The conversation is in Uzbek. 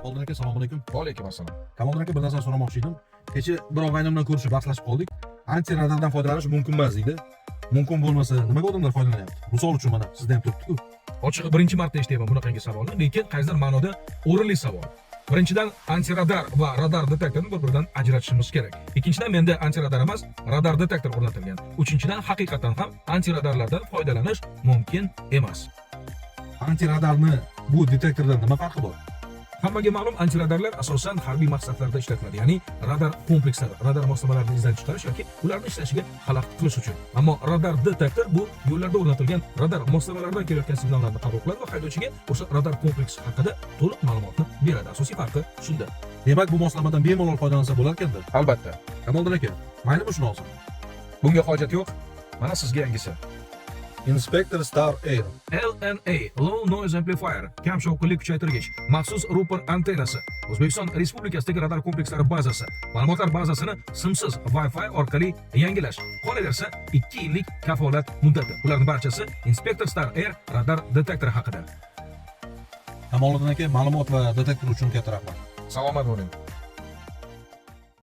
Kamoliddin aka, assalomu alaykum. Va alaykum assalom. Kamoliddin aka, bir narsa so'ramoqchi edim. Kecha bir og'aynim bilan ko'rishib bahslashib qoldik. Antiradardan foydalanish mumkin emas deydi. Mumkin bo'lmasa nimaga odamlar foydalanyapti? Misol uchun mana sizda ham turibdi-ku. Ochig'i birinchi marta eshityapman bunaqangi savolni, lekin qaysidir ma'noda o'rinli savol. Birinchidan, antiradar va radar detektorni bir-biridan ajratishimiz kerak. Ikkinchidan, menda antiradar emas, radar detektor o'rnatilgan. Uchinchidan, haqiqatan ham antiradarlardan foydalanish mumkin emas. Antiradarni bu detektordan nima farqi bor? Hammaga ma'lum, antiradarlar asosan harbiy maqsadlarda ishlatiladi, ya'ni radar komplekslari, radar moslamalarini izdan chiqarish yoki ularning ishlashiga xalaqit qilish uchun. Ammo radar detektor bu yo'llarda o'rnatilgan radar moslamalaridan kelayotgan signallarni qabul qiladi va haydovchiga o'sha radar kompleksi haqida to'liq ma'lumotni beradi. Asosiy farqi shunda. Demak, bu moslamadan bemalol foydalansa bo'lar ekanda. Albatta. Kamoliddin aka, maylimi shuni olsin? Bunga hojat yo'q. Mana sizga yangisi. Inspector Star Air. LNA Low Noise Amplifier, kam shovqinli kuchaytirgich, maxsus rupor antennasi, O'zbekiston Respublikasidagi radar komplekslari bazasi, ma'lumotlar bazasini simsiz Wi-Fi orqali yangilash. Qolaversa 2 yillik kafolat muddati. Ularning barchasi Inspector Star Air radar detektori haqida. Kamoliddin aka, ma'lumot va detektor uchun katta rahmat. Salomat bo'ling.